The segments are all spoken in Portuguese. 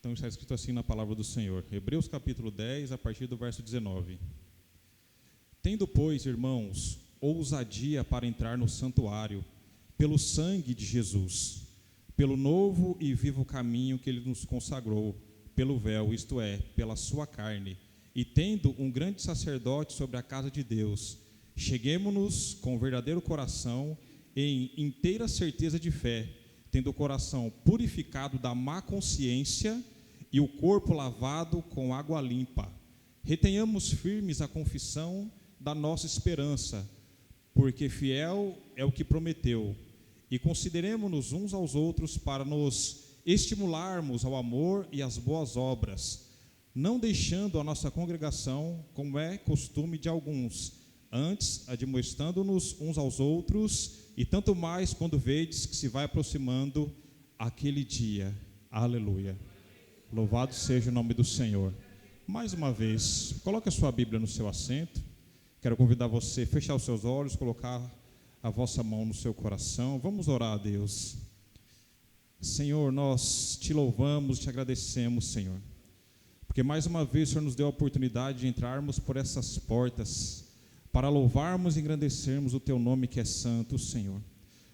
Então está escrito assim na palavra do Senhor. Hebreus capítulo 10, a partir do verso 19. Tendo, pois, irmãos, ousadia para entrar no santuário, pelo sangue de Jesus, pelo novo e vivo caminho que ele nos consagrou, pelo véu, isto é, pela sua carne, e tendo um grande sacerdote sobre a casa de Deus, cheguemo-nos com verdadeiro coração, em inteira certeza de fé, tendo o coração purificado da má consciência e o corpo lavado com água limpa. Retenhamos firmes a confissão da nossa esperança, porque fiel é o que prometeu. E consideremo-nos uns aos outros para nos estimularmos ao amor e às boas obras, não deixando a nossa congregação, como é costume de alguns, antes admoestando-nos uns aos outros, e tanto mais quando vedes que se vai aproximando aquele dia. Aleluia. Louvado seja o nome do Senhor. Mais uma vez, coloque a sua Bíblia no seu assento. Quero convidar você a fechar os seus olhos, colocar a vossa mão no seu coração. Vamos orar a Deus. Senhor, nós te louvamos, te agradecemos, Senhor, porque mais uma vez o Senhor nos deu a oportunidade de entrarmos por essas portas para louvarmos e engrandecermos o teu nome que é santo, Senhor.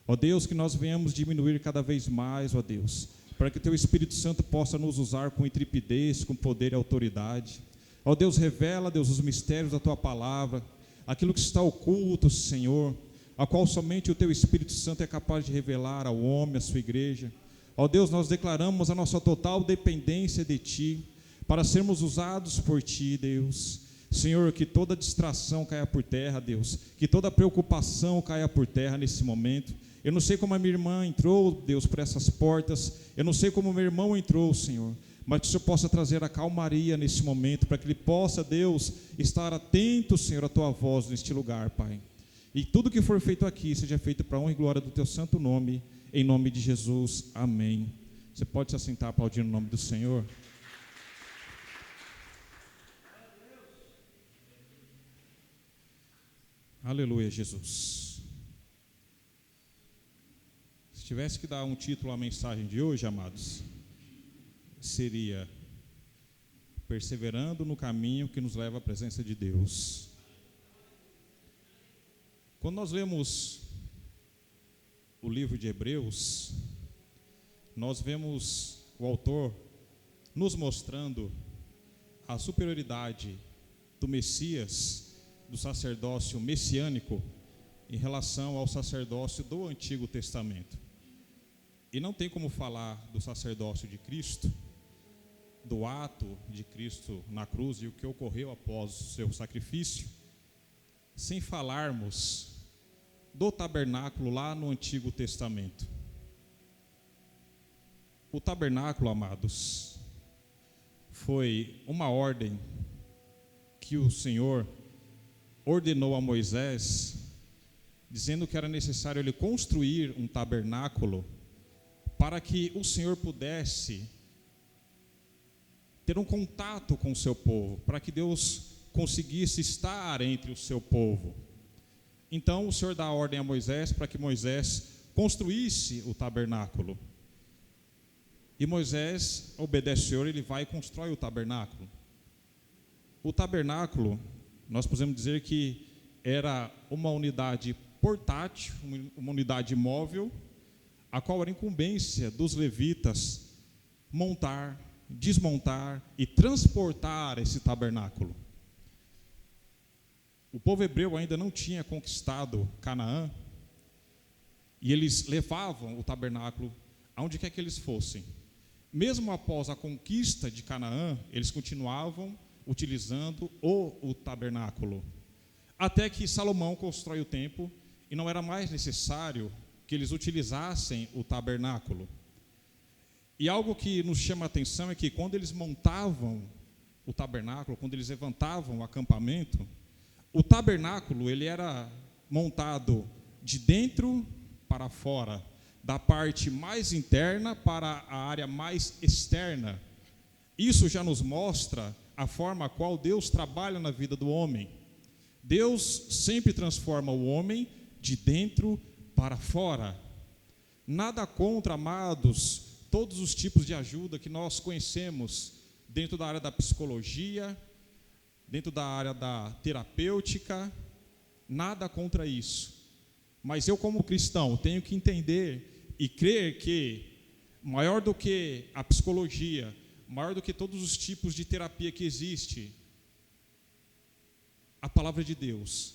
Ó Deus, que nós venhamos diminuir cada vez mais, ó Deus, para que o teu Espírito Santo possa nos usar com intrepidez, com poder e autoridade. Ó Deus, revela, Deus, os mistérios da tua palavra, aquilo que está oculto, Senhor, a qual somente o teu Espírito Santo é capaz de revelar ao homem, à sua igreja. Ó Deus, nós declaramos a nossa total dependência de ti, para sermos usados por ti, Deus. Senhor, que toda distração caia por terra, Deus, que toda preocupação caia por terra nesse momento. Eu não sei como a minha irmã entrou, Deus, por essas portas, eu não sei como o meu irmão entrou, Senhor, mas que o Senhor possa trazer a calmaria nesse momento, para que ele possa, Deus, estar atento, Senhor, à tua voz neste lugar, Pai. E tudo que for feito aqui, seja feito para a honra e glória do teu santo nome, em nome de Jesus, amém. Você pode se assentar aplaudindo o nome do Senhor? Aleluia, Jesus. Se tivesse que dar um título à mensagem de hoje, amados, seria Perseverando no caminho que nos leva à presença de Deus. Quando nós lemos o livro de Hebreus, nós vemos o autor nos mostrando a superioridade do Messias, do sacerdócio messiânico, em relação ao sacerdócio do Antigo Testamento. E não tem como falar do sacerdócio de Cristo, do ato de Cristo na cruz e o que ocorreu após o seu sacrifício, sem falarmos do tabernáculo lá no Antigo Testamento. O tabernáculo, amados, foi uma ordem que o Senhor ordenou a Moisés, dizendo que era necessário ele construir um tabernáculo para que o Senhor pudesse ter um contato com o seu povo, para que Deus conseguisse estar entre o seu povo. Então o Senhor dá a ordem a Moisés para que Moisés construísse o tabernáculo. E Moisés obedece ao Senhor, ele vai e constrói o tabernáculo. O tabernáculo, nós podemos dizer que era uma unidade portátil, uma unidade móvel, a qual era incumbência dos levitas montar, desmontar e transportar esse tabernáculo. O povo hebreu ainda não tinha conquistado Canaã, e eles levavam o tabernáculo aonde quer que eles fossem. Mesmo após a conquista de Canaã, eles continuavam utilizando o tabernáculo, até que Salomão constrói o templo e não era mais necessário que eles utilizassem o tabernáculo. E algo que nos chama a atenção é que quando eles montavam o tabernáculo, quando eles levantavam o acampamento, o tabernáculo ele era montado de dentro para fora, da parte mais interna para a área mais externa. Isso já nos mostra a forma a qual Deus trabalha na vida do homem. Deus sempre transforma o homem de dentro para fora. Nada contra, amados, todos os tipos de ajuda que nós conhecemos dentro da área da psicologia, dentro da área da terapêutica, nada contra isso. Mas eu, como cristão, tenho que entender e crer que maior do que a psicologia, maior do que todos os tipos de terapia que existe, a palavra de Deus,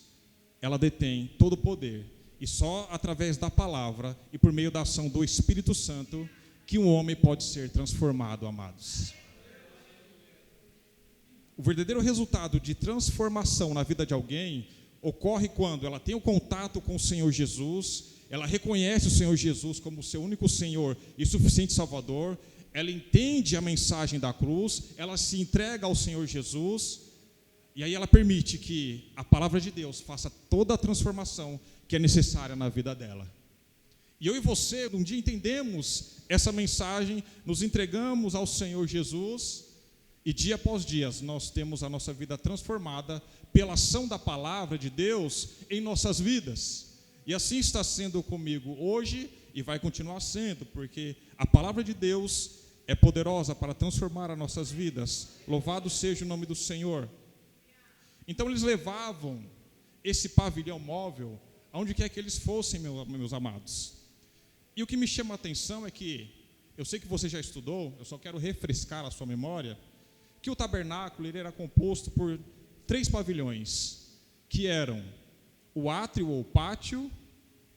ela detém todo o poder. E só através da palavra e por meio da ação do Espírito Santo que um homem pode ser transformado, amados. O verdadeiro resultado de transformação na vida de alguém ocorre quando ela tem o contato com o Senhor Jesus, ela reconhece o Senhor Jesus como seu único Senhor e suficiente Salvador, ela entende a mensagem da cruz, ela se entrega ao Senhor Jesus, e aí ela permite que a palavra de Deus faça toda a transformação que é necessária na vida dela. E eu e você, um dia entendemos essa mensagem, nos entregamos ao Senhor Jesus, e dia após dia nós temos a nossa vida transformada pela ação da palavra de Deus em nossas vidas. E assim está sendo comigo hoje e vai continuar sendo, porque a palavra de Deus é poderosa para transformar as nossas vidas. Louvado seja o nome do Senhor. Então eles levavam esse pavilhão móvel aonde quer que eles fossem, meus amados. E o que me chama a atenção é que, eu sei que você já estudou, eu só quero refrescar a sua memória, que o tabernáculo ele era composto por 3 pavilhões, que eram o átrio ou pátio,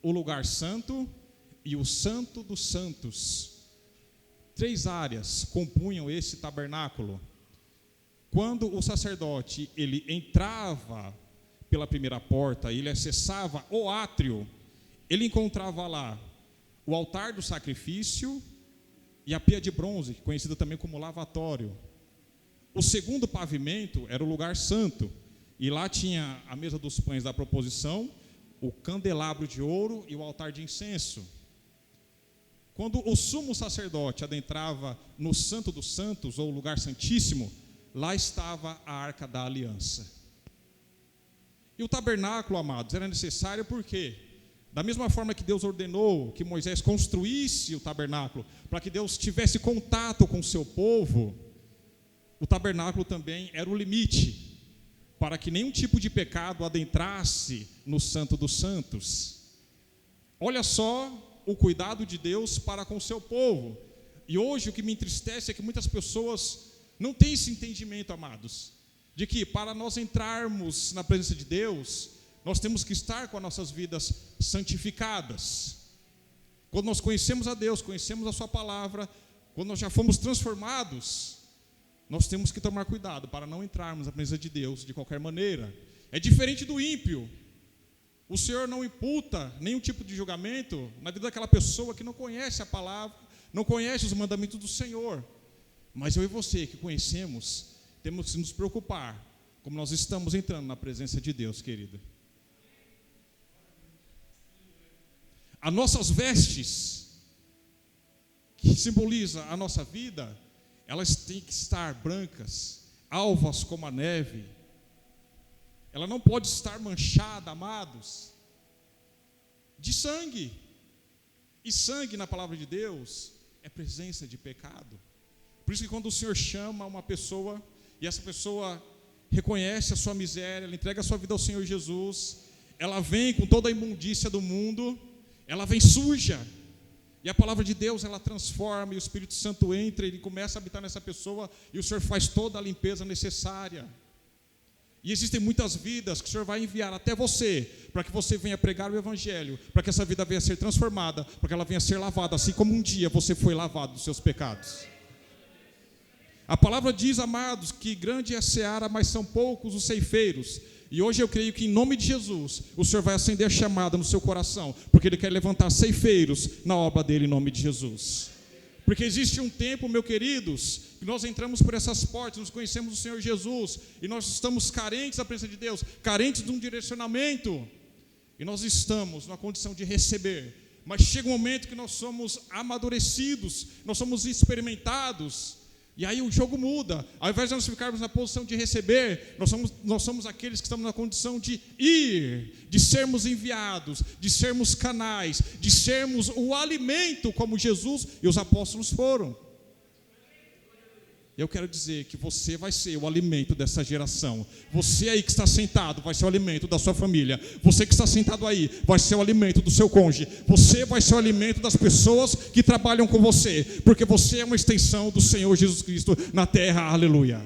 o lugar santo e o santo dos santos. 3 áreas compunham esse tabernáculo. Quando o sacerdote ele entrava pela primeira porta, ele acessava o átrio, ele encontrava lá o altar do sacrifício e a pia de bronze, conhecida também como lavatório. O segundo pavimento era o lugar santo, e lá tinha a mesa dos pães da proposição, o candelabro de ouro e o altar de incenso. Quando o sumo sacerdote adentrava no santo dos santos, ou lugar santíssimo, lá estava a arca da aliança. E o tabernáculo, amados, era necessário porque, da mesma forma que Deus ordenou que Moisés construísse o tabernáculo, para que Deus tivesse contato com o seu povo, o tabernáculo também era o limite, para que nenhum tipo de pecado adentrasse no santo dos santos. Olha só o cuidado de Deus para com o seu povo. E hoje o que me entristece é que muitas pessoas não têm esse entendimento, amados, de que para nós entrarmos na presença de Deus, nós temos que estar com as nossas vidas santificadas. Quando nós conhecemos a Deus, conhecemos a sua palavra, quando nós já fomos transformados, nós temos que tomar cuidado para não entrarmos na presença de Deus de qualquer maneira. É diferente do ímpio. O Senhor não imputa nenhum tipo de julgamento na vida daquela pessoa que não conhece a palavra, não conhece os mandamentos do Senhor. Mas eu e você que conhecemos, temos que nos preocupar como nós estamos entrando na presença de Deus, querido. As nossas vestes, que simboliza a nossa vida, elas têm que estar brancas, alvas como a neve. Ela não pode estar manchada, amados, de sangue. E sangue na palavra de Deus é presença de pecado. Por isso que quando o Senhor chama uma pessoa, e essa pessoa reconhece a sua miséria, ela entrega a sua vida ao Senhor Jesus, ela vem com toda a imundícia do mundo, ela vem suja, e a palavra de Deus ela transforma, e o Espírito Santo entra, ele começa a habitar nessa pessoa, e o Senhor faz toda a limpeza necessária. E existem muitas vidas que o Senhor vai enviar até você, para que você venha pregar o Evangelho, para que essa vida venha a ser transformada, para que ela venha a ser lavada, assim como um dia você foi lavado dos seus pecados. A palavra diz, amados, que grande é a seara, mas são poucos os ceifeiros. E hoje eu creio que em nome de Jesus, o Senhor vai acender a chamada no seu coração, porque Ele quer levantar ceifeiros na obra dEle em nome de Jesus. Porque existe um tempo, meus queridos, que nós entramos por essas portas, nos conhecemos o Senhor Jesus, e nós estamos carentes da presença de Deus, carentes de um direcionamento, e nós estamos numa condição de receber, mas chega um momento que nós somos amadurecidos, nós somos experimentados, E aí o jogo muda. Ao invés de nós ficarmos na posição de receber, nós somos aqueles que estamos na condição de ir, de sermos enviados, de sermos canais, de sermos o alimento como Jesus e os apóstolos foram. Eu quero dizer que você vai ser o alimento dessa geração. Você aí que está sentado vai ser o alimento da sua família. Você que está sentado aí vai ser o alimento do seu cônjuge. Você vai ser o alimento das pessoas que trabalham com você, porque você é uma extensão do Senhor Jesus Cristo na terra. Aleluia.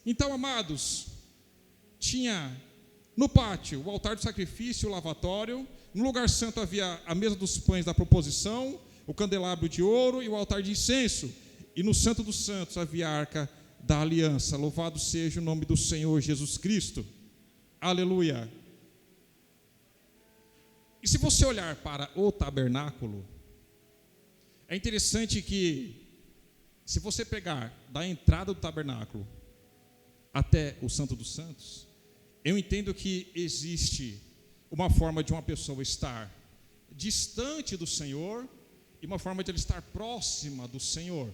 Então, amados, tinha no pátio o altar do sacrifício, o lavatório. No lugar santo havia a mesa dos pães da proposição, o candelabro de ouro e o altar de incenso. E no Santo dos Santos havia a arca da aliança. Louvado seja o nome do Senhor Jesus Cristo. Aleluia. E se você olhar para o tabernáculo, é interessante que, se você pegar da entrada do tabernáculo até o Santo dos Santos, eu entendo que existe uma forma de uma pessoa estar distante do Senhor e uma forma de ele estar próxima do Senhor.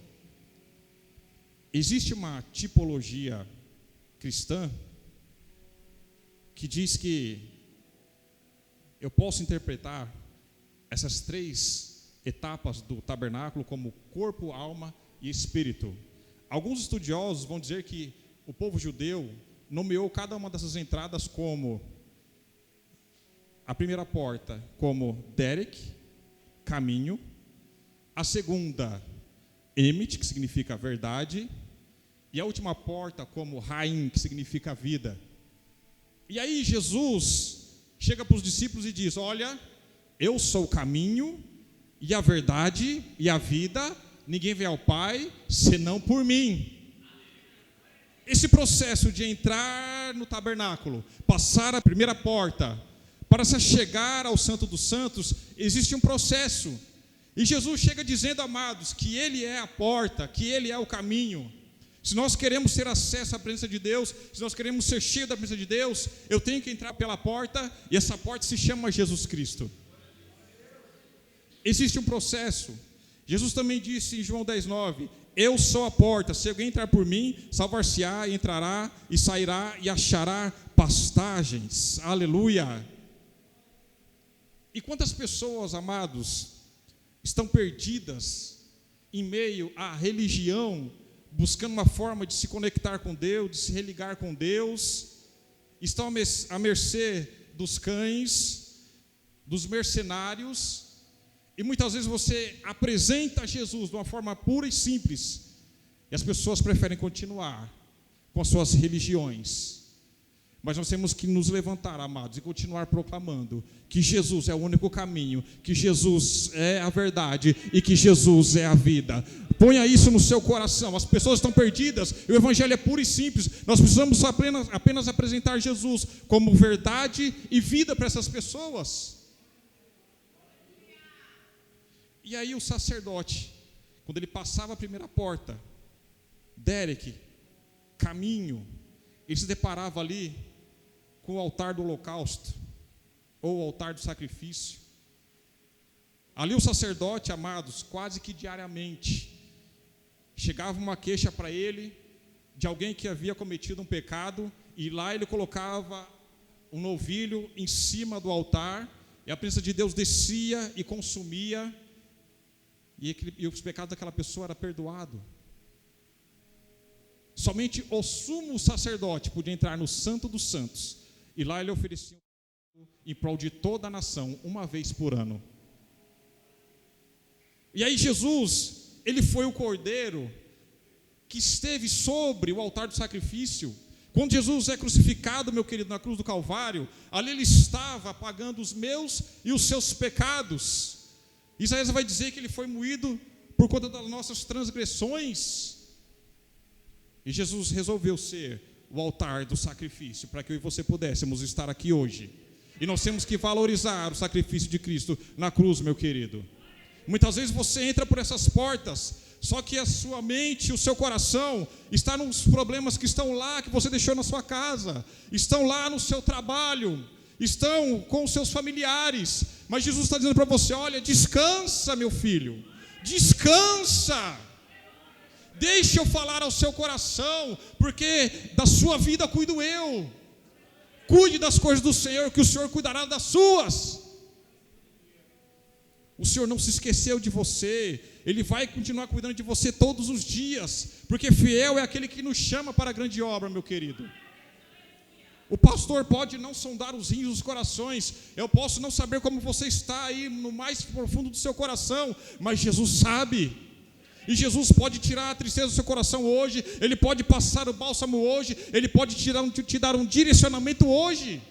Existe uma tipologia cristã que diz que eu posso interpretar essas 3 etapas do tabernáculo como corpo, alma e espírito. Alguns estudiosos vão dizer que o povo judeu nomeou cada uma dessas entradas como a primeira porta como Derek, caminho, a segunda, Emet, que significa verdade, e a última porta como Raim, que significa vida. E aí Jesus chega para os discípulos e diz: olha, eu sou o caminho e a verdade e a vida, ninguém vem ao Pai senão por mim. Esse processo de entrar no tabernáculo, passar a primeira porta, para se chegar ao Santo dos Santos, existe um processo. E Jesus chega dizendo, amados, que Ele é a porta, que Ele é o caminho. Se nós queremos ter acesso à presença de Deus, se nós queremos ser cheios da presença de Deus, eu tenho que entrar pela porta, e essa porta se chama Jesus Cristo. Existe um processo. Jesus também disse em João 10:9, eu sou a porta, se alguém entrar por mim, salvar-se-á, entrará e sairá e achará pastagens. Aleluia. E quantas pessoas, amados, estão perdidas em meio à religião, buscando uma forma de se conectar com Deus, de se religar com Deus, estão à mercê dos cães, dos mercenários, e muitas vezes você apresenta Jesus de uma forma pura e simples, e as pessoas preferem continuar com as suas religiões. Mas nós temos que nos levantar, amados, e continuar proclamando que Jesus é o único caminho, que Jesus é a verdade e que Jesus é a vida. Ponha isso no seu coração. As pessoas estão perdidas, o evangelho é puro e simples. Nós precisamos apenas apresentar Jesus como verdade e vida para essas pessoas. E aí o sacerdote, quando ele passava a primeira porta, Derek, caminho, ele se deparava ali com o altar do holocausto, ou o altar do sacrifício. Ali o sacerdote, amados, quase que diariamente, chegava uma queixa para ele, de alguém que havia cometido um pecado, e lá ele colocava um novilho em cima do altar, e a presença de Deus descia e consumia, e os pecados daquela pessoa eram perdoados. Somente o sumo sacerdote podia entrar no Santo dos Santos, e lá ele oferecia em prol de toda a nação, uma vez por ano. E aí Jesus, ele foi o cordeiro que esteve sobre o altar do sacrifício. Quando Jesus é crucificado, meu querido, na cruz do Calvário, ali ele estava pagando os meus e os seus pecados. Isaías vai dizer que ele foi moído por conta das nossas transgressões. E Jesus resolveu ser o altar do sacrifício, para que eu e você pudéssemos estar aqui hoje. E nós temos que valorizar o sacrifício de Cristo na cruz, meu querido. Muitas vezes você entra por essas portas, só que a sua mente, o seu coração está nos problemas que estão lá, que você deixou na sua casa, estão lá no seu trabalho, estão com os seus familiares. Mas Jesus está dizendo para você: olha, descansa, meu filho, Descansa. Deixe eu falar ao seu coração, porque da sua vida cuido eu. Cuide das coisas do Senhor, que o Senhor cuidará das suas. O Senhor não se esqueceu de você. Ele vai continuar cuidando de você todos os dias, porque fiel é aquele que nos chama para a grande obra, meu querido. O pastor pode não sondar os rins dos corações, eu posso não saber como você está aí no mais profundo do seu coração, mas Jesus sabe. E Jesus pode tirar a tristeza do seu coração hoje, Ele pode passar o bálsamo hoje, Ele pode te dar um direcionamento hoje.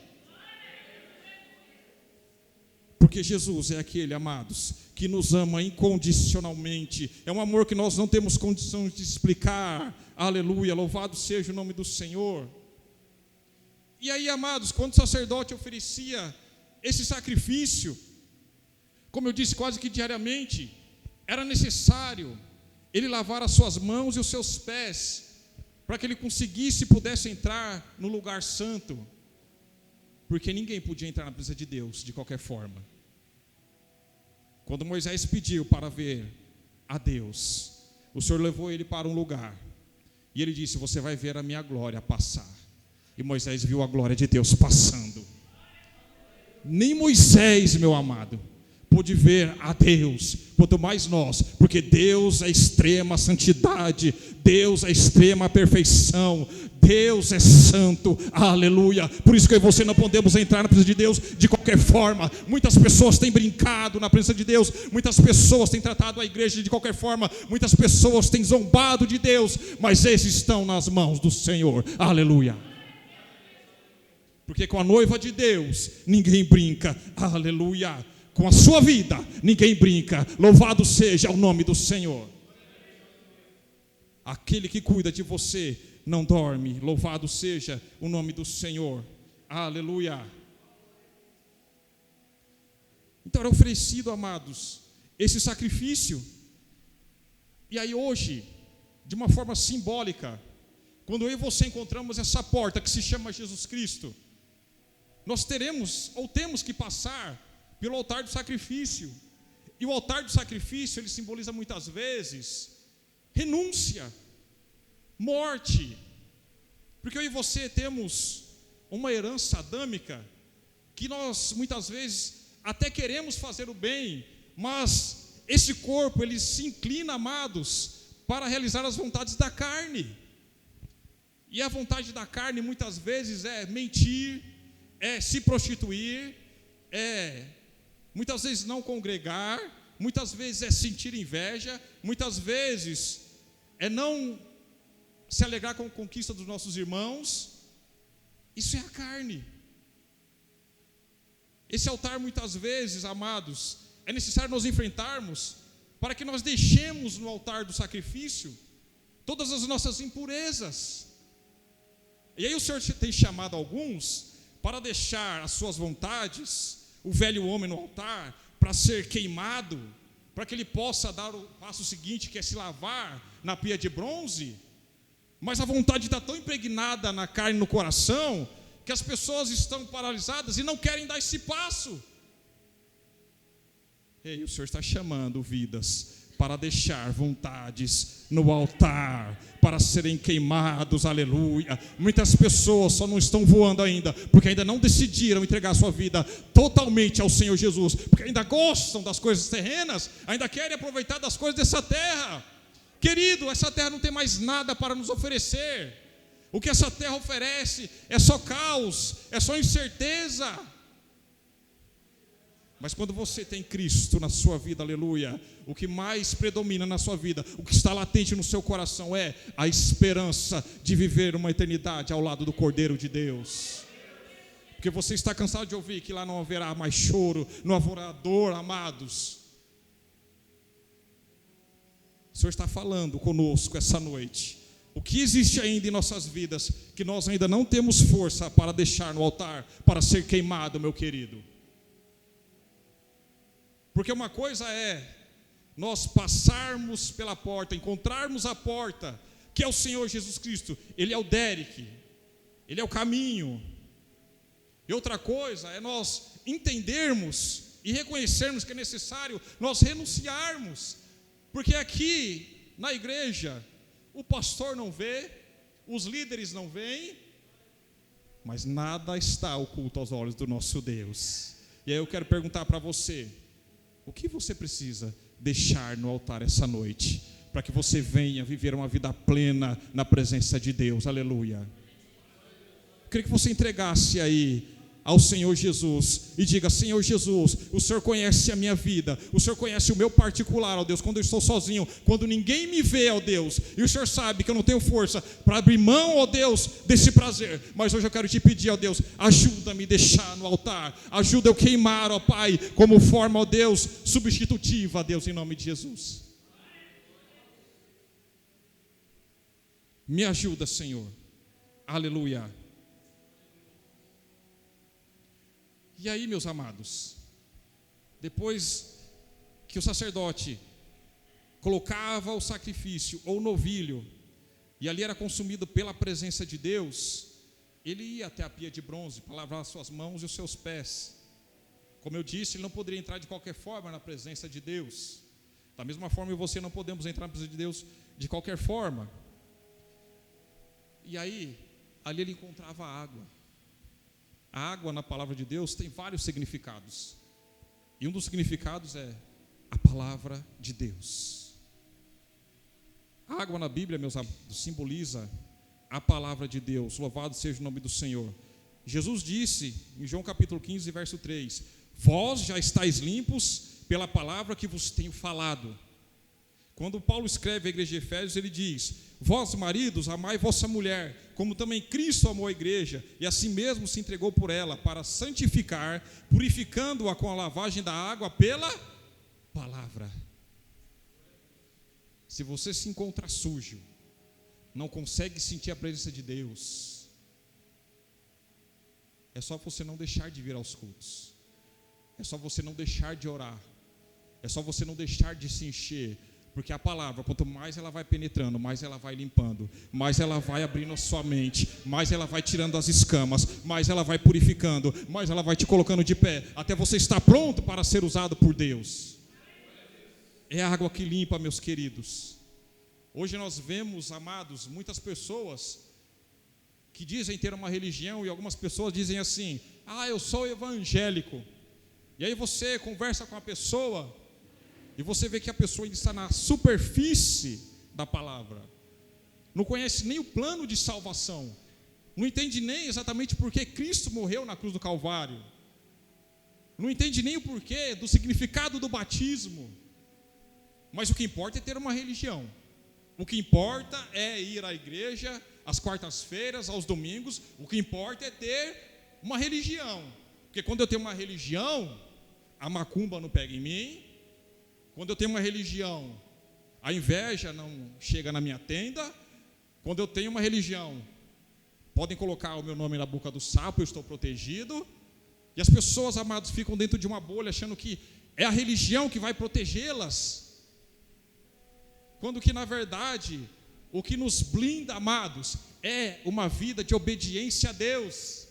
Porque Jesus é aquele, amados, que nos ama incondicionalmente. É um amor que nós não temos condições de explicar. Aleluia, louvado seja o nome do Senhor. E aí, amados, quando o sacerdote oferecia esse sacrifício, como eu disse, quase que diariamente, era necessário ele lavar as suas mãos e os seus pés, para que ele conseguisse e pudesse entrar no lugar santo, porque ninguém podia entrar na presença de Deus de qualquer forma. Quando Moisés pediu para ver a Deus, o Senhor levou ele para um lugar, e ele disse: você vai ver a minha glória passar. E Moisés viu a glória de Deus passando. Nem Moisés, meu amado, pôde ver a Deus, quanto mais nós, porque Deus é extrema santidade, Deus é extrema perfeição, Deus é santo, aleluia. Por isso que eu e você não podemos entrar na presença de Deus de qualquer forma. Muitas pessoas têm brincado na presença de Deus, muitas pessoas têm tratado a igreja de qualquer forma, muitas pessoas têm zombado de Deus, mas esses estão nas mãos do Senhor, aleluia. Porque com a noiva de Deus ninguém brinca, aleluia. Com a sua vida ninguém brinca, louvado seja o nome do Senhor. Aquele que cuida de você não dorme, louvado seja o nome do Senhor, aleluia. Então era oferecido, amados, esse sacrifício. E aí hoje, de uma forma simbólica, quando eu e você encontramos essa porta que se chama Jesus Cristo, nós teremos ou temos que passar pelo altar do sacrifício. E o altar do sacrifício, ele simboliza muitas vezes renúncia, morte. Porque eu e você temos uma herança adâmica, que nós muitas vezes até queremos fazer o bem, mas esse corpo, ele se inclina, amados, para realizar as vontades da carne. E a vontade da carne muitas vezes é mentir, é se prostituir, é muitas vezes não congregar, muitas vezes é sentir inveja, muitas vezes é não se alegrar com a conquista dos nossos irmãos. Isso é a carne. Esse altar muitas vezes, amados, é necessário nós enfrentarmos, para que nós deixemos no altar do sacrifício todas as nossas impurezas. E aí o Senhor tem chamado alguns para deixar as suas vontades, o velho homem no altar, para ser queimado, para que ele possa dar o passo seguinte, que é se lavar na pia de bronze. Mas a vontade está tão impregnada na carne e no coração, que as pessoas estão paralisadas e não querem dar esse passo. Ei, o Senhor está chamando vidas para deixar vontades no altar, para serem queimados, aleluia. Muitas pessoas só não estão voando ainda, porque ainda não decidiram entregar sua vida totalmente ao Senhor Jesus, porque ainda gostam das coisas terrenas, ainda querem aproveitar das coisas dessa terra. Querido, essa terra não tem mais nada para nos oferecer. O que essa terra oferece é só caos, é só incerteza. Mas quando você tem Cristo na sua vida, aleluia, o que mais predomina na sua vida, o que está latente no seu coração é a esperança de viver uma eternidade ao lado do Cordeiro de Deus. Porque você está cansado de ouvir que lá não haverá mais choro, não haverá dor, amados. O Senhor está falando conosco essa noite. O que existe ainda em nossas vidas que nós ainda não temos força para deixar no altar, para ser queimado, meu querido? Porque uma coisa é nós passarmos pela porta, encontrarmos a porta, que é o Senhor Jesus Cristo. Ele é o Derek, Ele é o caminho. E outra coisa é nós entendermos e reconhecermos que é necessário nós renunciarmos Porque aqui na igreja o pastor não vê, os líderes não veem, mas nada está oculto aos olhos do nosso Deus. E aí eu quero perguntar para você: o que você precisa deixar no altar essa noite, para que você venha viver uma vida plena na presença de Deus? Aleluia. Eu queria que você entregasse aí ao Senhor Jesus e diga: Senhor Jesus, o Senhor conhece a minha vida, o Senhor conhece o meu particular, ó Deus, quando eu estou sozinho, quando ninguém me vê, ó Deus, e o Senhor sabe que eu não tenho força para abrir mão, ó Deus, desse prazer, mas hoje eu quero te pedir, ó Deus, ajuda-me a deixar no altar, ajuda eu queimar, ó Pai, como forma, ó Deus, substitutiva, ó Deus, em nome de Jesus. Me ajuda, Senhor. Aleluia. E aí, meus amados, depois que o sacerdote colocava o sacrifício ou novilho, e ali era consumido pela presença de Deus, ele ia até a pia de bronze para lavar as suas mãos e os seus pés. Como eu disse, ele não poderia entrar de qualquer forma na presença de Deus. Da mesma forma, eu e você não podemos entrar na presença de Deus de qualquer forma. E aí, ali ele encontrava água. A água na palavra de Deus tem vários significados. E um dos significados é a palavra de Deus. A água na Bíblia, meus amados, simboliza a palavra de Deus. Louvado seja o nome do Senhor. Jesus disse em João capítulo 15, verso 3: vós já estáis limpos pela palavra que vos tenho falado. Quando Paulo escreve à igreja de Efésios, ele diz: vós, maridos, amai vossa mulher, como também Cristo amou a igreja, e assim mesmo se entregou por ela, para santificar, purificando-a com a lavagem da água pela palavra. Se você se encontra sujo, não consegue sentir a presença de Deus, é só você não deixar de vir aos cultos, é só você não deixar de orar, é só você não deixar de se encher. Porque a palavra, quanto mais ela vai penetrando, mais ela vai limpando, mais ela vai abrindo a sua mente, mais ela vai tirando as escamas, mais ela vai purificando, mais ela vai te colocando de pé, até você estar pronto para ser usado por Deus. É a água que limpa, meus queridos. Hoje nós vemos, amados, muitas pessoas que dizem ter uma religião, e algumas pessoas dizem assim: eu sou evangélico. E aí você conversa com a pessoa e você vê que a pessoa ainda está na superfície da palavra, não conhece nem o plano de salvação, não entende nem exatamente por que Cristo morreu na cruz do Calvário, não entende nem o porquê do significado do batismo. Mas o que importa é ter uma religião, o que importa é ir à igreja às quartas-feiras, aos domingos, o que importa é ter uma religião, porque quando eu tenho uma religião, a macumba não pega em mim. Quando eu tenho uma religião, a inveja não chega na minha tenda. Quando eu tenho uma religião, podem colocar o meu nome na boca do sapo, eu estou protegido. E as pessoas, amados, ficam dentro de uma bolha, achando que é a religião que vai protegê-las. Quando que, na verdade, o que nos blinda, amados, é uma vida de obediência a Deus.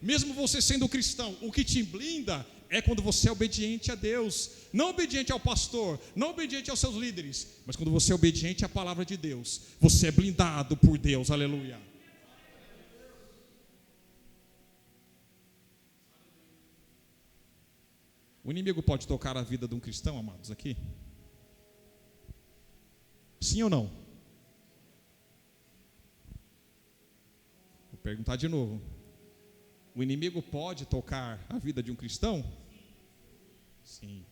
Mesmo você sendo cristão, o que te blinda é quando você é obediente a Deus, não obediente ao pastor, não obediente aos seus líderes, mas quando você é obediente à palavra de Deus, você é blindado por Deus, aleluia. O inimigo pode tocar a vida de um cristão, amados, aqui? Sim ou não? Vou perguntar de novo. O inimigo pode tocar a vida de um cristão? Sim.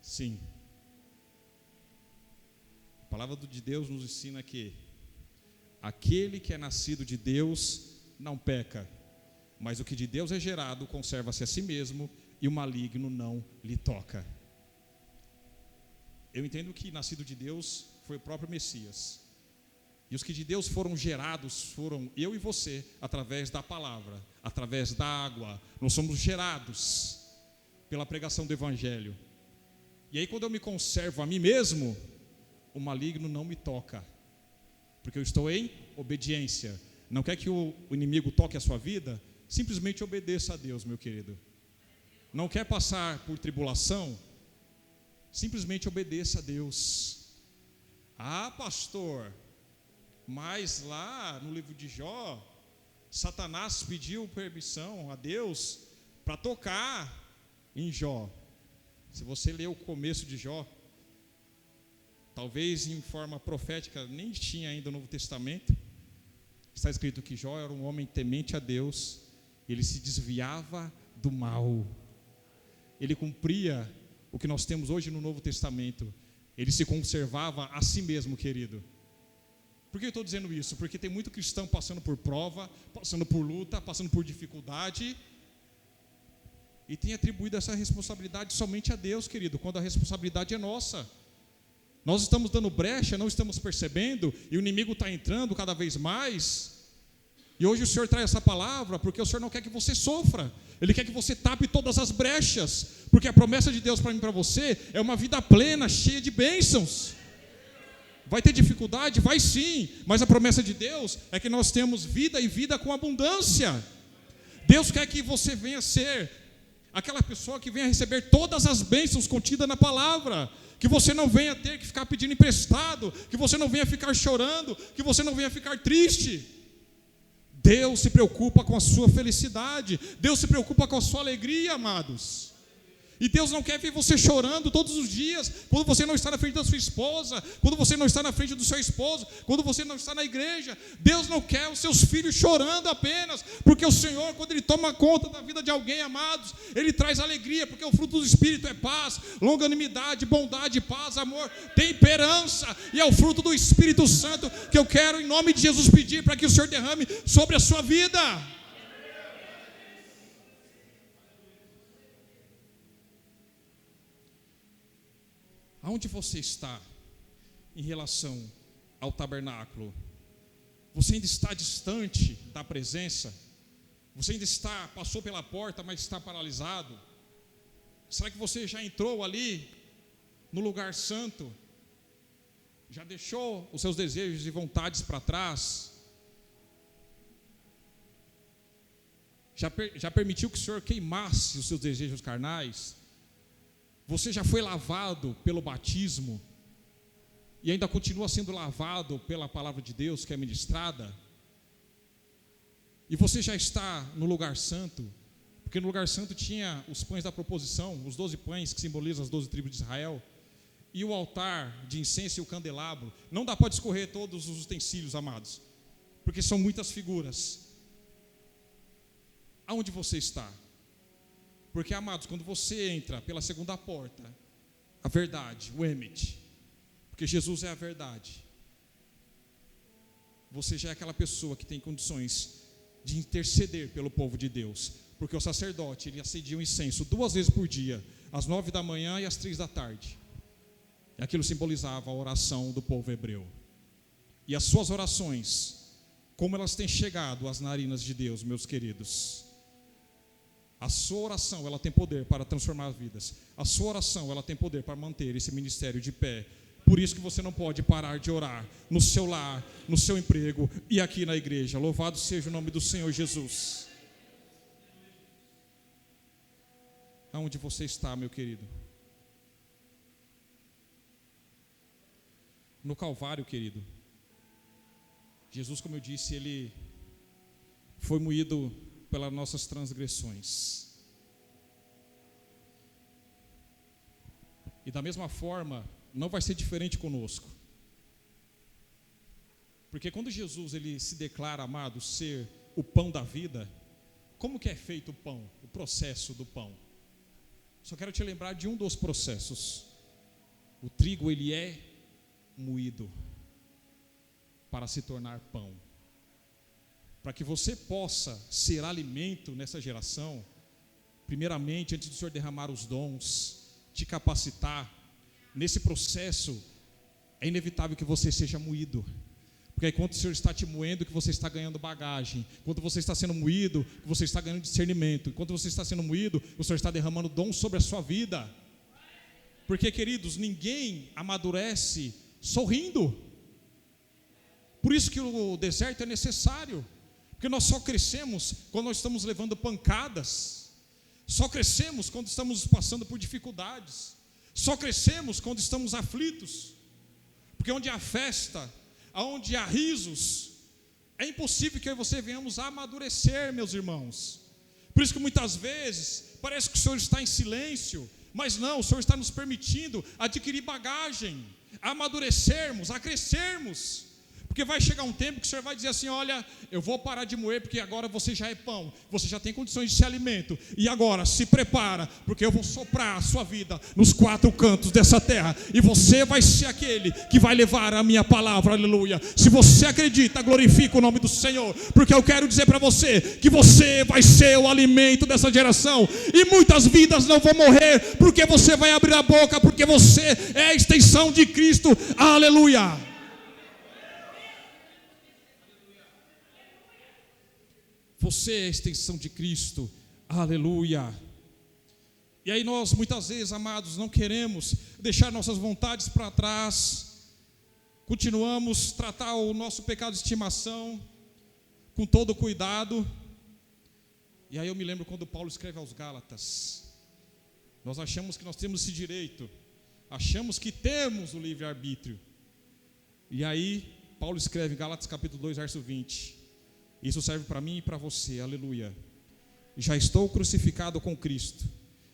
Sim. A palavra de Deus nos ensina que aquele que é nascido de Deus não peca, mas o que de Deus é gerado conserva-se a si mesmo, e o maligno não lhe toca. Eu entendo que nascido de Deus foi o próprio Messias. E os que de Deus foram gerados foram eu e você, através da palavra, através da água. Nós somos gerados pela pregação do Evangelho. E aí quando eu me conservo a mim mesmo, o maligno não me toca, porque eu estou em obediência. Não quer que o inimigo toque a sua vida? Simplesmente obedeça a Deus, meu querido. não quer passar por tribulação, simplesmente obedeça a Deus. Ah, pastor, mas lá no livro de Jó, Satanás pediu permissão a Deus para tocar em Jó. Se você ler o começo de Jó, talvez em forma profética, nem tinha ainda o Novo Testamento, está escrito que Jó era um homem temente a Deus, ele se desviava do mal, ele cumpria o que nós temos hoje no Novo Testamento, ele se conservava a si mesmo, querido. Por que eu estou dizendo isso? Porque tem muito cristão passando por prova, passando por luta, passando por dificuldade, e tem atribuído essa responsabilidade somente a Deus, querido, quando a responsabilidade é nossa. Nós estamos dando brecha, não estamos percebendo, e o inimigo está entrando cada vez mais. E hoje o Senhor traz essa palavra, porque o Senhor não quer que você sofra, Ele quer que você tape todas as brechas, porque a promessa de Deus para mim e para você é uma vida plena, cheia de bênçãos. Vai ter dificuldade? Vai sim, mas a promessa de Deus é que nós temos vida e vida com abundância. Deus quer que você venha ser aquela pessoa que venha receber todas as bênçãos contidas na palavra, que você não venha ter que ficar pedindo emprestado, que você não venha ficar chorando, que você não venha ficar triste. Deus se preocupa com a sua felicidade, Deus se preocupa com a sua alegria, amados. E Deus não quer ver você chorando todos os dias, quando você não está na frente da sua esposa, quando você não está na frente do seu esposo, quando você não está na igreja. Deus não quer os seus filhos chorando apenas, porque o Senhor, quando Ele toma conta da vida de alguém, amados, Ele traz alegria, porque o fruto do Espírito é paz, longanimidade, bondade, paz, amor, temperança, e é o fruto do Espírito Santo que eu quero, em nome de Jesus, pedir para que o Senhor derrame sobre a sua vida. Aonde você está em relação ao tabernáculo? Você ainda está distante da presença? Você ainda passou pela porta, mas está paralisado? Será que você já entrou ali no lugar santo? Já deixou os seus desejos e vontades para trás? Já permitiu que o Senhor queimasse os seus desejos carnais? Você já foi lavado pelo batismo e ainda continua sendo lavado pela palavra de Deus que é ministrada? E você já está no lugar santo, porque no lugar santo tinha os pães da proposição, os 12 pães que simbolizam as 12 tribos de Israel, e o altar de incenso e o candelabro. Não dá para discorrer todos os utensílios, amados, porque são muitas figuras. Aonde você está? Porque, amados, quando você entra pela segunda porta, a verdade, o Emet, porque Jesus é a verdade, você já é aquela pessoa que tem condições de interceder pelo povo de Deus, porque o sacerdote, ele acendia o incenso 2 vezes por dia, às 9 da manhã e às 3 da tarde, e aquilo simbolizava a oração do povo hebreu. E as suas orações, como elas têm chegado às narinas de Deus, meus queridos. A sua oração, ela tem poder para transformar vidas. A sua oração, ela tem poder para manter esse ministério de pé. Por isso que você não pode parar de orar no seu lar, no seu emprego e aqui na igreja. Louvado seja o nome do Senhor Jesus. Aonde você está, meu querido? No Calvário, querido. Jesus, como eu disse, Ele foi moído pelas nossas transgressões. E da mesma forma, não vai ser diferente conosco. Porque quando Jesus ele se declara, amado, ser o pão da vida, como que é feito o pão? O processo do pão. Só quero te lembrar de um dos processos. O trigo ele é moído para se tornar pão. Para que você possa ser alimento nessa geração, primeiramente, antes do Senhor derramar os dons, te capacitar, nesse processo, é inevitável que você seja moído. Porque aí, quando o Senhor está te moendo, que você está ganhando bagagem. Quando você está sendo moído, que você está ganhando discernimento. Quando você está sendo moído, o Senhor está derramando dons sobre a sua vida. Porque, queridos, ninguém amadurece sorrindo. Por isso que o deserto é necessário. Porque nós só crescemos quando nós estamos levando pancadas. Só crescemos quando estamos passando por dificuldades. Só crescemos quando estamos aflitos. Porque onde há festa, onde há risos, é impossível que eu e você venhamos a amadurecer, meus irmãos. Por isso que muitas vezes parece que o Senhor está em silêncio, mas não, o Senhor está nos permitindo adquirir bagagem, a amadurecermos, a crescermos. Porque vai chegar um tempo que o Senhor vai dizer assim: olha, eu vou parar de moer, porque agora você já é pão, você já tem condições de ser alimento, e agora se prepara, porque eu vou soprar a sua vida nos 4 cantos dessa terra, e você vai ser aquele que vai levar a minha palavra, aleluia. Se você acredita, glorifica o nome do Senhor, porque eu quero dizer para você, que você vai ser o alimento dessa geração, e muitas vidas não vão morrer, porque você vai abrir a boca, porque você é a extensão de Cristo, aleluia. Você é a extensão de Cristo, aleluia. E aí nós muitas vezes, amados, não queremos deixar nossas vontades para trás, continuamos a tratar o nosso pecado de estimação com todo cuidado. E aí eu me lembro quando Paulo escreve aos Gálatas, nós achamos que nós temos esse direito, achamos que temos o livre-arbítrio. E aí Paulo escreve em Gálatas capítulo 2, verso 20, isso serve para mim e para você, aleluia. Já estou crucificado com Cristo,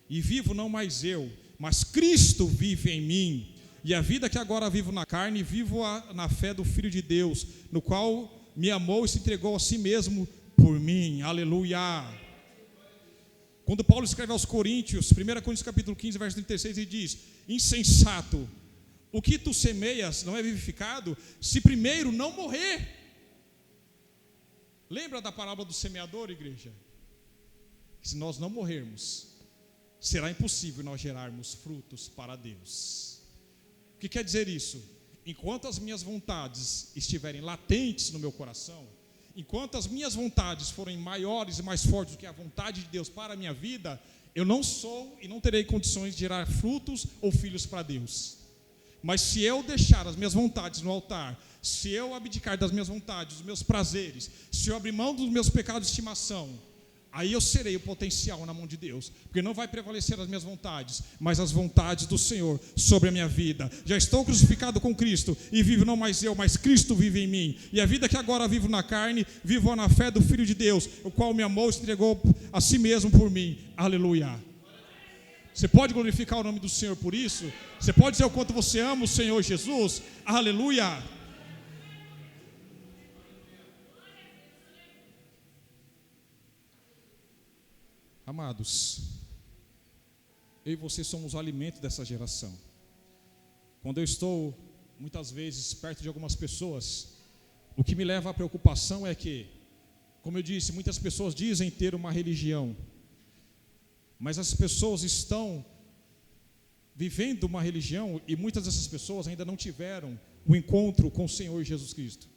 e vivo não mais eu, mas Cristo vive em mim. E a vida que agora vivo na carne, vivo-a na fé do Filho de Deus, no qual me amou e se entregou a si mesmo por mim, aleluia. Quando Paulo escreve aos Coríntios, 1 Coríntios capítulo 15, verso 36, ele diz: insensato, o que tu semeias não é vivificado, se primeiro não morrer. Lembra da parábola do semeador, igreja? Se nós não morrermos, será impossível nós gerarmos frutos para Deus. O que quer dizer isso? Enquanto as minhas vontades estiverem latentes no meu coração, enquanto as minhas vontades forem maiores e mais fortes do que a vontade de Deus para a minha vida, eu não sou e não terei condições de gerar frutos ou filhos para Deus. Mas se eu deixar as minhas vontades no altar, se eu abdicar das minhas vontades, dos meus prazeres, se eu abrir mão dos meus pecados de estimação, aí eu serei o potencial na mão de Deus, porque não vai prevalecer as minhas vontades, mas as vontades do Senhor sobre a minha vida. Já estou crucificado com Cristo, e vivo não mais eu, mas Cristo vive em mim. E a vida que agora vivo na carne, vivo na fé do Filho de Deus, o qual me amou e se entregou a si mesmo por mim, aleluia. Você pode glorificar o nome do Senhor por isso? Você pode dizer o quanto você ama o Senhor Jesus? Aleluia. Amados, eu e você somos o alimento dessa geração. Quando eu estou, muitas vezes, perto de algumas pessoas, o que me leva à preocupação é que, como eu disse, muitas pessoas dizem ter uma religião, mas as pessoas estão vivendo uma religião, e muitas dessas pessoas ainda não tiveram o encontro com o Senhor Jesus Cristo,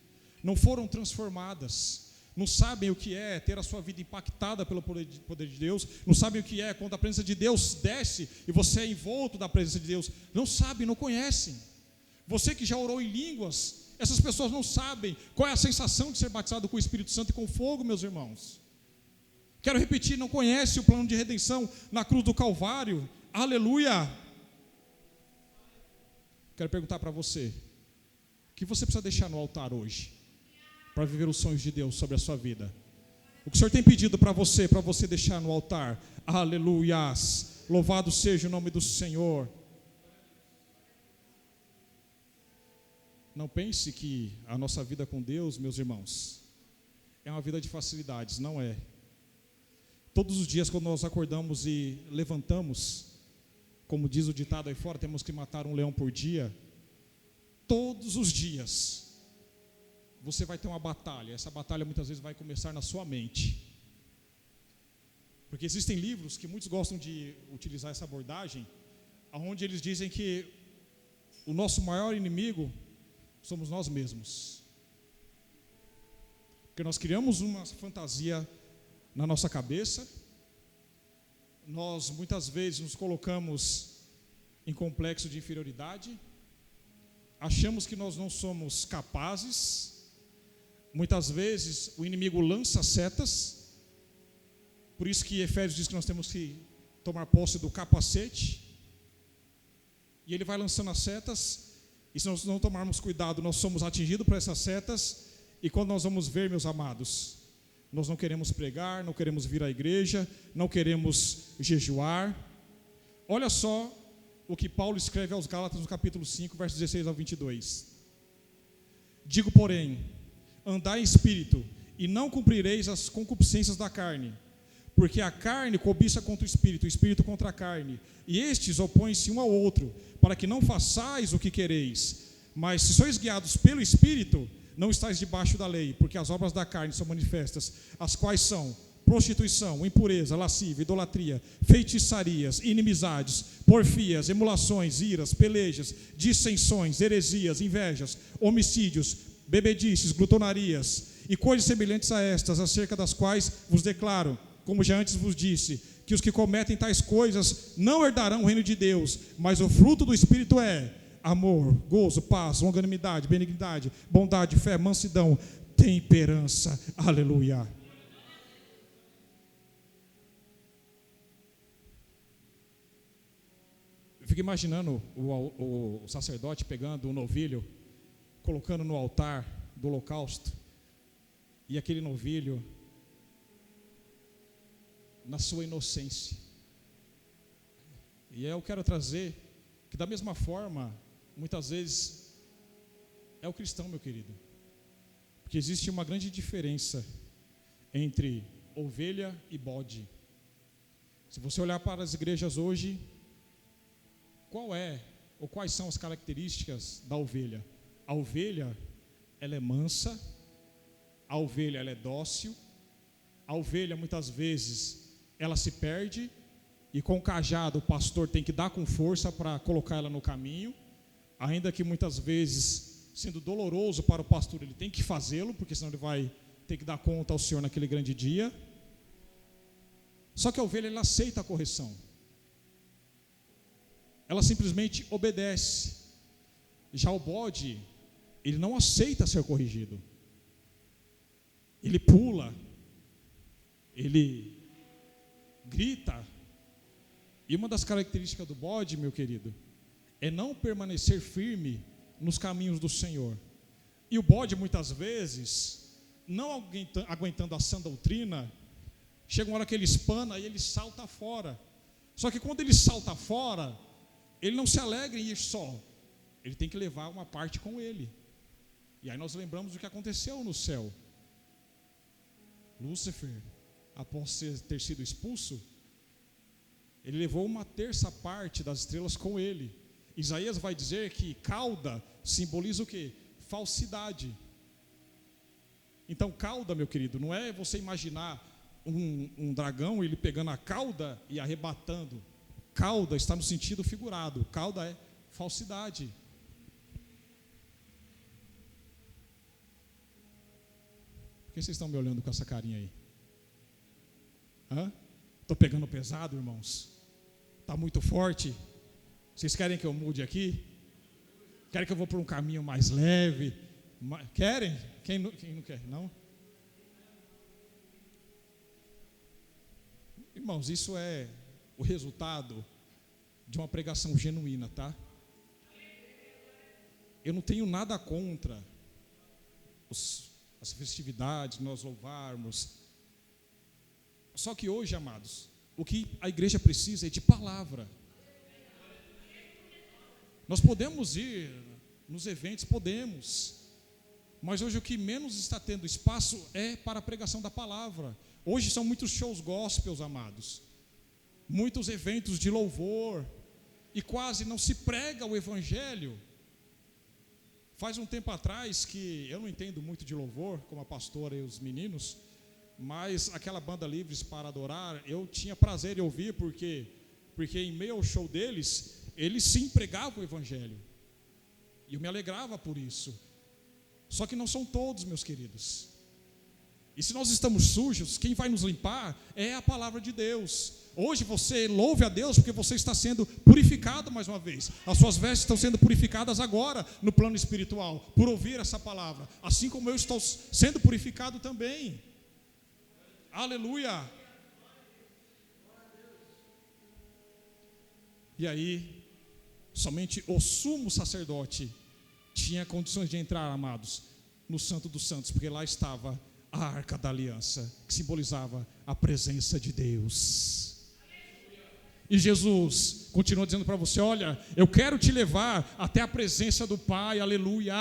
não foram transformadas, não sabem o que é ter a sua vida impactada pelo poder de Deus, não sabem o que é quando a presença de Deus desce e você é envolto da presença de Deus, não sabem, não conhecem. Você que já orou em línguas, essas pessoas não sabem qual é a sensação de ser batizado com o Espírito Santo e com fogo, meus irmãos. Quero repetir, não conhece o plano de redenção na cruz do Calvário, aleluia. Quero perguntar para você, o que você precisa deixar no altar hoje, para viver os sonhos de Deus sobre a sua vida? O que o Senhor tem pedido para você deixar no altar? Aleluias, louvado seja o nome do Senhor. Não pense que a nossa vida com Deus, meus irmãos, é uma vida de facilidades, não é. Todos os dias quando nós acordamos e levantamos, como diz o ditado aí fora, temos que matar um leão por dia. Todos os dias você vai ter uma batalha. Essa batalha muitas vezes vai começar na sua mente. Porque existem livros que muitos gostam de utilizar essa abordagem, onde eles dizem que o nosso maior inimigo somos nós mesmos. Porque nós criamos uma fantasia na nossa cabeça, nós muitas vezes nos colocamos em complexo de inferioridade, achamos que nós não somos capazes. Muitas vezes o inimigo lança setas, Por isso que Efésios diz que nós temos que tomar posse do capacete. E ele vai lançando as setas. E se nós não tomarmos cuidado, nós somos atingidos por essas setas. E quando nós vamos ver, meus amados, nós não queremos pregar, não queremos vir à igreja, não queremos jejuar. Olha só o que Paulo escreve aos Gálatas no capítulo 5, versos 16 ao 22. Digo, porém, andai em espírito, e não cumprireis as concupiscências da carne, porque a carne cobiça contra o espírito contra a carne, e estes opõem-se um ao outro, para que não façais o que quereis. Mas se sois guiados pelo espírito, não estáis debaixo da lei, porque as obras da carne são manifestas, as quais são prostituição, impureza, lascívia, idolatria, feitiçarias, inimizades, porfias, emulações, iras, pelejas, dissensões, heresias, invejas, homicídios, bebedices, glutonarias e coisas semelhantes a estas, acerca das quais vos declaro, como já antes vos disse, que os que cometem tais coisas não herdarão o reino de Deus, mas o fruto do Espírito é amor, gozo, paz, longanimidade, benignidade, bondade, fé, mansidão, temperança. Aleluia. Eu fico imaginando o sacerdote pegando um novilho, colocando no altar do holocausto, e aquele novilho, na sua inocência. E eu quero trazer que da mesma forma, muitas vezes, é o cristão, meu querido. Porque existe uma grande diferença entre ovelha e bode. Se você olhar para as igrejas hoje, qual é, ou quais são as características da ovelha? A ovelha, ela é mansa, a ovelha, ela é dócil, a ovelha, muitas vezes, ela se perde, e com o cajado o pastor tem que dar com força para colocar ela no caminho, ainda que muitas vezes, sendo doloroso para o pastor, ele tem que fazê-lo, porque senão ele vai ter que dar conta ao Senhor naquele grande dia. Só que a ovelha, ela aceita a correção, ela simplesmente obedece. Já o bode, ele não aceita ser corrigido, ele pula, ele grita. E uma das características do bode, meu querido, é não permanecer firme nos caminhos do Senhor. E o bode, muitas vezes, não aguentando a sã doutrina, chega uma hora que ele espana e ele salta fora. Só que quando ele salta fora, ele não se alegra em ir só, ele tem que levar uma parte com ele. E aí nós lembramos do que aconteceu no céu. Lúcifer, após ter sido expulso, ele levou uma terça parte das estrelas com ele. Isaías vai dizer que cauda simboliza o quê? Falsidade. Então cauda, meu querido, não é você imaginar um dragão, ele pegando a cauda e arrebatando. Cauda está no sentido figurado, cauda é falsidade. Por que vocês estão me olhando com essa carinha aí? Estou pegando pesado, irmãos? Está muito forte? Vocês querem que eu mude aqui? Querem que eu vou por um caminho mais leve? Querem? Quem não quer? Não? Irmãos, isso é o resultado de uma pregação genuína, tá? Eu não tenho nada contra as festividades, nós louvarmos. Só que hoje, amados, o que a igreja precisa é de palavra. Nós podemos ir nos eventos, podemos, mas hoje o que menos está tendo espaço é para a pregação da palavra. Hoje são muitos shows gospels, amados, muitos eventos de louvor, e quase não se prega o evangelho. Faz um tempo atrás, que eu não entendo muito de louvor, como a pastora e os meninos, mas aquela banda Livres para Adorar, eu tinha prazer em ouvir, porque em meio ao show deles, eles sim pregavam o evangelho, e eu me alegrava por isso. Só que não são todos, meus queridos, e se nós estamos sujos, quem vai nos limpar é a palavra de Deus. Hoje você louve a Deus porque você está sendo purificado mais uma vez. As suas vestes estão sendo purificadas agora no plano espiritual, por ouvir essa palavra, assim como eu estou sendo purificado também. Aleluia. E aí, somente o sumo sacerdote tinha condições de entrar, amados, no Santo dos Santos, porque lá estava a Arca da Aliança, que simbolizava a presença de Deus. E Jesus continua dizendo para você: olha, eu quero te levar até a presença do Pai, aleluia.